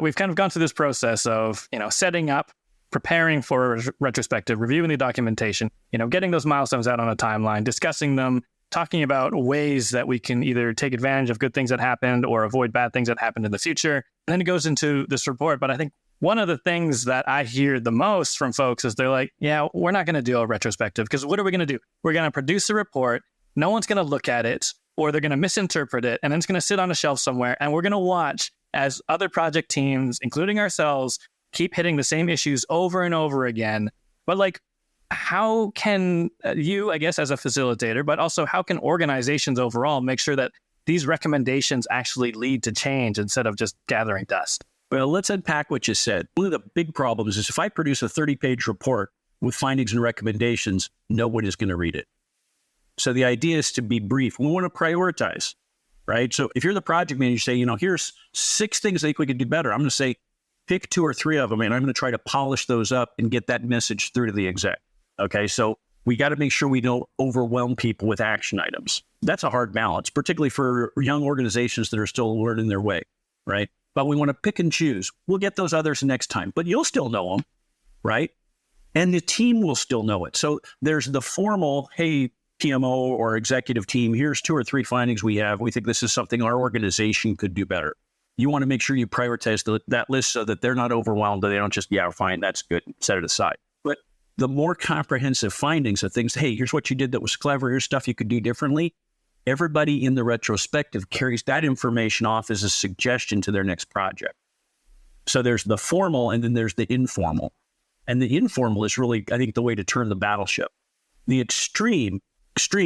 we've kind of gone through this process of, setting up, preparing for a retrospective, reviewing the documentation, getting those milestones out on a timeline, discussing them, talking about ways that we can either take advantage of good things that happened or avoid bad things that happened in the future. And then it goes into this report. But I think one of the things that I hear the most from folks is they're like, yeah, we're not going to do a retrospective because what are we going to do? We're going to produce a report. No one's going to look at it, or they're going to misinterpret it, and then it's going to sit on a shelf somewhere, and we're going to watch as other project teams, including ourselves, keep hitting the same issues over and over again. But how can you, I guess, as a facilitator, but also how can organizations overall make sure that these recommendations actually lead to change instead of just gathering dust?
Well, let's unpack what you said. One of the big problems is if I produce a 30-page report with findings and recommendations, no one is going to read it. So the idea is to be brief. We want to prioritize, right? So if you're the project manager, you say, here's 6 things I think we could do better. I'm going to say, pick 2 or 3 of them, and I'm going to try to polish those up and get that message through to the exec. Okay, so we got to make sure we don't overwhelm people with action items. That's a hard balance, particularly for young organizations that are still learning their way, right? But we want to pick and choose. We'll get those others next time, but you'll still know them, right? And the team will still know it. So there's the formal, hey, PMO or executive team, here's 2 or 3 findings we have. We think this is something our organization could do better. You want to make sure you prioritize that list so that they're not overwhelmed, that they don't just, yeah, fine, that's good, set it aside. But the more comprehensive findings of things, hey, here's what you did that was clever, here's stuff you could do differently. Everybody in the retrospective carries that information off as a suggestion to their next project. So there's the formal and then there's the informal. And the informal is really, I think, the way to turn the battleship. The extreme,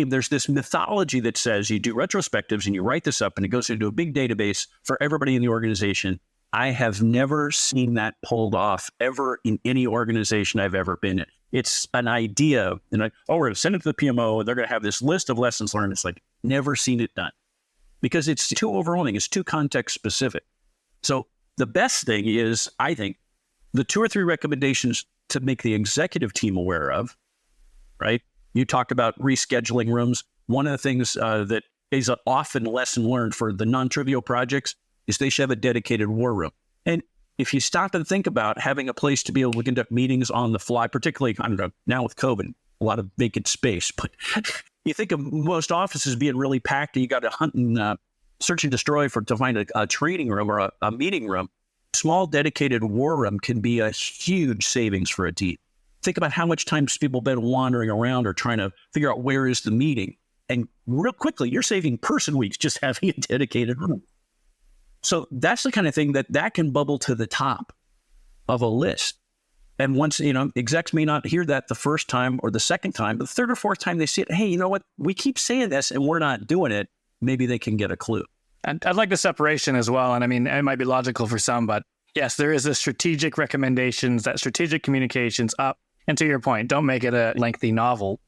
there's this mythology that says you do retrospectives and you write this up and it goes into a big database for everybody in the organization. I have never seen that pulled off ever in any organization I've ever been in. It's an idea, and we're going to send it to the PMO, and they're going to have this list of lessons learned. It's like, never seen it done because it's too overwhelming. It's too context specific. So the best thing is, I think, the 2 or 3 recommendations to make the executive team aware of, right? You talked about rescheduling rooms. One of the things that is an often lesson learned for the non-trivial projects is they should have a dedicated war room. And if you stop and think about having a place to be able to conduct meetings on the fly, particularly, I don't know, now with COVID, a lot of vacant space, but you think of most offices being really packed and you got to hunt and search and destroy to find a training room or a meeting room. Small dedicated war room can be a huge savings for a team. Think about how much time people have been wandering around or trying to figure out where is the meeting. And real quickly, you're saving person weeks just having a dedicated room. So that's the kind of thing that can bubble to the top of a list. And once, execs may not hear that the first time or the second time, but the third or fourth time they see it, hey, you know what? We keep saying this and we're not doing it. Maybe they can get a clue.
And I'd like the separation as well. And I mean, it might be logical for some, but yes, there is the strategic recommendations, that strategic communications up. And to your point, don't make it a lengthy novel.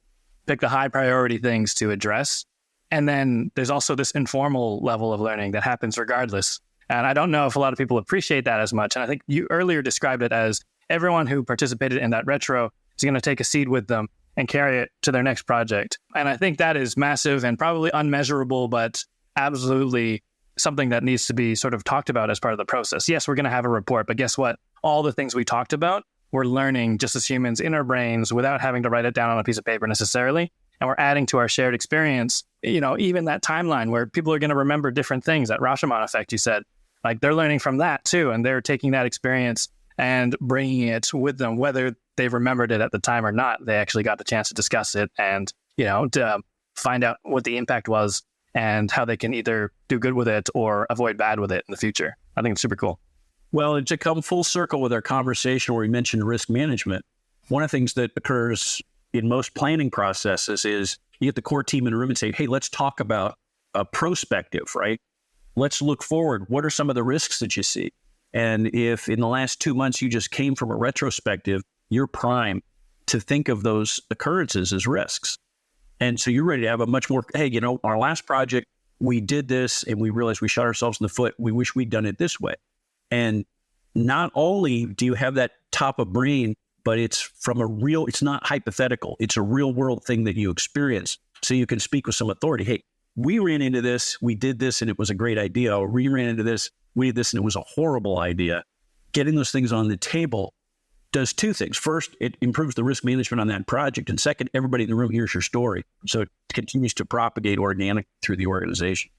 Pick the high priority things to address. And then there's also this informal level of learning that happens regardless. And I don't know if a lot of people appreciate that as much. And I think you earlier described it as everyone who participated in that retro is going to take a seed with them and carry it to their next project. And I think that is massive and probably unmeasurable, but absolutely something that needs to be sort of talked about as part of the process. Yes, we're going to have a report, but guess what? All the things we talked about, we're learning just as humans in our brains without having to write it down on a piece of paper necessarily. And we're adding to our shared experience, even that timeline where people are going to remember different things, that Rashomon effect you said, like they're learning from that too. And they're taking that experience and bringing it with them, whether they've remembered it at the time or not. They actually got the chance to discuss it and, to find out what the impact was and how they can either do good with it or avoid bad with it in the future. I think it's super cool.
Well, and to come full circle with our conversation where we mentioned risk management, one of the things that occurs in most planning processes is you get the core team in a room and say, hey, let's talk about a prospective, right? Let's look forward. What are some of the risks that you see? And if in the last 2 months you just came from a retrospective, you're primed to think of those occurrences as risks. And so you're ready to have a much more, hey, our last project, we did this and we realized we shot ourselves in the foot. We wish we'd done it this way. And not only do you have that top of brain, but it's it's not hypothetical. It's a real world thing that you experience. So you can speak with some authority. Hey, we ran into this, we did this and it was a great idea. Or we ran into this, we did this and it was a horrible idea. Getting those things on the table does two things. First, it improves the risk management on that project. And second, everybody in the room hears your story. So it continues to propagate organically through the organization.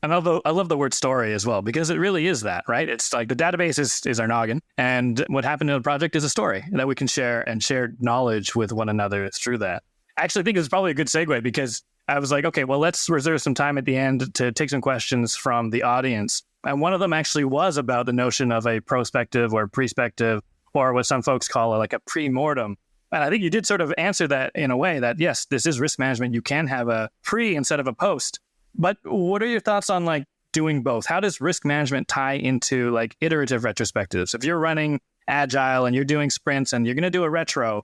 And I love the word story as well, because it really is that, right? It's like the database is our noggin. And what happened in the project is a story that we can share and share knowledge with one another through that. I actually think it's probably a good segue because I was like, okay, well, let's reserve some time at the end to take some questions from the audience. And one of them actually was about the notion of a prospective or prospective, or what some folks call like a pre-mortem. And I think you did sort of answer that in a way that, yes, this is risk management. You can have a pre instead of a post. But what are your thoughts on like doing both? How does risk management tie into like iterative retrospectives? If you're running agile and you're doing sprints and you're going to do a retro,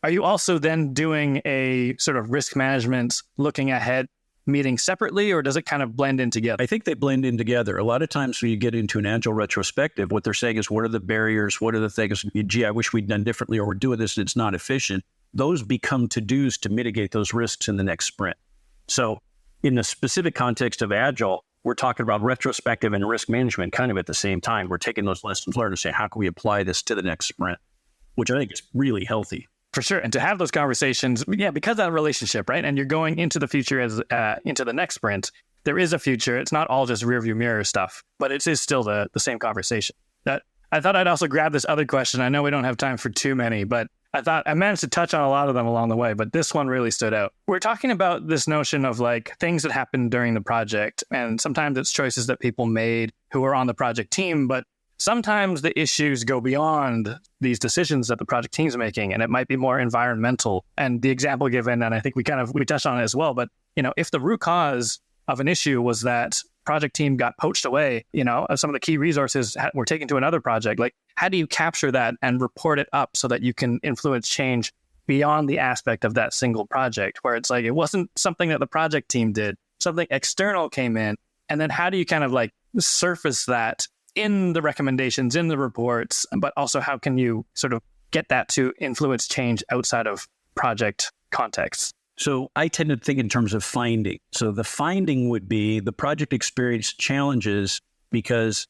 are you also then doing a sort of risk management looking ahead meeting separately, or does it kind of blend in together?
I think they blend in together. A lot of times when you get into an agile retrospective, what they're saying is, what are the barriers? What are the things, gee, I wish we'd done differently, or we're doing this and it's not efficient. Those become to-dos to mitigate those risks in the next sprint. So in the specific context of agile, we're talking about retrospective and risk management kind of at the same time. We're taking those lessons learned and saying, how can we apply this to the next sprint? Which I think is really healthy.
For sure. And to have those conversations, because of that relationship, right? And you're going into the future as into the next sprint, there is a future. It's not all just rearview mirror stuff, but it is still the same conversation. That I thought I'd also grab this other question. I know we don't have time for too many, but I thought I managed to touch on a lot of them along the way, but this one really stood out. We're talking about this notion of like things that happened during the project, and sometimes it's choices that people made who were on the project team, but sometimes the issues go beyond these decisions that the project team's making, and it might be more environmental. And the example given, and I think we touched on it as well, but if the root cause of an issue was that project team got poached away, some of the key resources were taken to another project, like how do you capture that and report it up so that you can influence change beyond the aspect of that single project, where it's like it wasn't something that the project team did, something external came in, and then how do you kind of like surface that in the recommendations, in the reports, but also how can you sort of get that to influence change outside of project context?
So I tend to think in terms of finding. So the finding would be the project experienced challenges because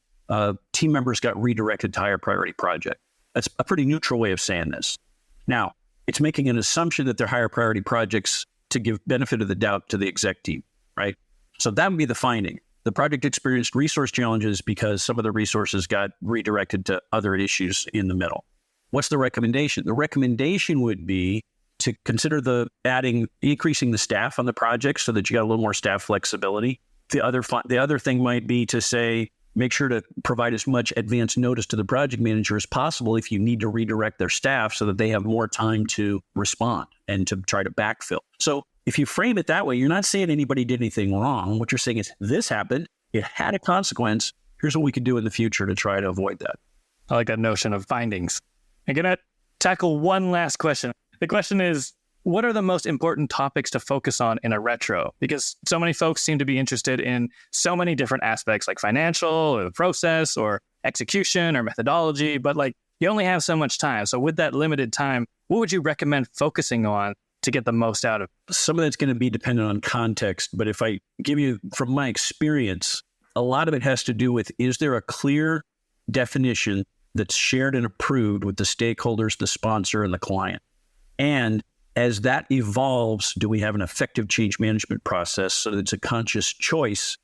team members got redirected to higher priority project. That's a pretty neutral way of saying this. Now, it's making an assumption that they're higher priority projects to give benefit of the doubt to the exec team, right? So that would be the finding. The project experienced resource challenges because some of the resources got redirected to other issues in the middle. What's the recommendation? The recommendation would be to consider increasing the staff on the project so that you got a little more staff flexibility. The other thing might be to say, make sure to provide as much advance notice to the project manager as possible if you need to redirect their staff so that they have more time to respond and to try to backfill. So if you frame it that way, you're not saying anybody did anything wrong. What you're saying is this happened. It had a consequence. Here's what we could do in the future to try to avoid that.
I like that notion of findings. I'm going to tackle one last question. The question is, what are the most important topics to focus on in a retro? Because so many folks seem to be interested in so many different aspects like financial or the process or execution or methodology, but like you only have so much time. So with that limited time, what would you recommend focusing on to get the most out of it?
Some of that's going to be dependent on context, but if I give you from my experience, a lot of it has to do with, is there a clear definition that's shared and approved with the stakeholders, the sponsor, and the client? And as that evolves, do we have an effective change management process so that it's a conscious choice?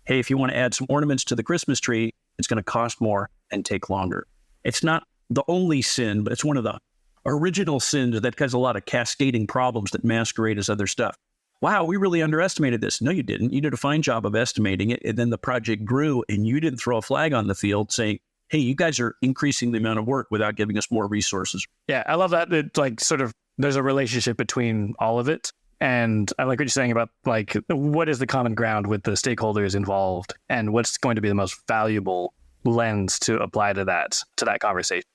Hey, if you want to add some ornaments to the Christmas tree, it's going to cost more and take longer. It's not the only sin, but it's one of the original sins that has a lot of cascading problems that masquerade as other stuff. Wow, we really underestimated this. No, you didn't. You did a fine job of estimating it. And then the project grew and you didn't throw a flag on the field saying, hey, you guys are increasing the amount of work without giving us more resources.
Yeah, I love that. It's like sort of, there's a relationship between all of it. And I like what you're saying about like, what is the common ground with the stakeholders involved and what's going to be the most valuable lens to apply to that conversation.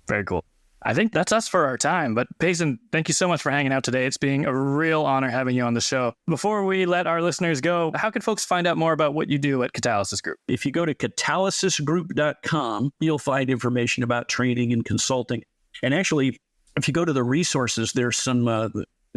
Very cool. I think that's us for our time. But Payson, thank you so much for hanging out today. It's been a real honor having you on the show. Before we let our listeners go, how can folks find out more about what you do at Catalysis Group?
If you go to catalysisgroup.com, you'll find information about training and consulting. And actually, if you go to the resources, there's a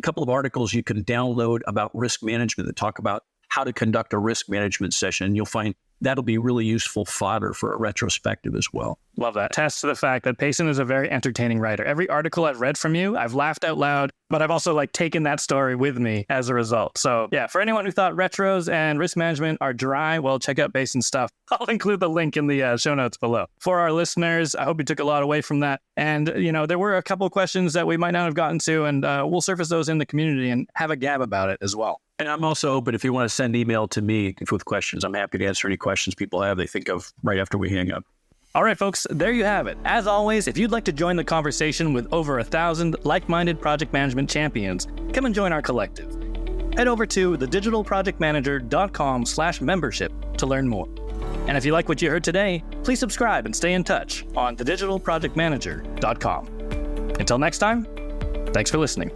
couple of articles you can download about risk management that talk about how to conduct a risk management session. You'll find that'll be really useful fodder for a retrospective as well.
Love that. Attests to the fact that Payson is a very entertaining writer. Every article I've read from you, I've laughed out loud, but I've also taken that story with me as a result. So yeah, for anyone who thought retros and risk management are dry, well, check out Payson's stuff. I'll include the link in the show notes below. For our listeners, I hope you took a lot away from that. And, there were a couple of questions that we might not have gotten to, and we'll surface those in the community and have a gab about it as well.
And I'm also open, if you want to send email to me with questions, I'm happy to answer any questions people have they think of right after we hang up.
All right, folks, there you have it. As always, if you'd like to join the conversation with over 1,000 like-minded project management champions, come and join our collective. Head over to thedigitalprojectmanager.com/membership to learn more. And if you like what you heard today, please subscribe and stay in touch on thedigitalprojectmanager.com. Until next time, thanks for listening.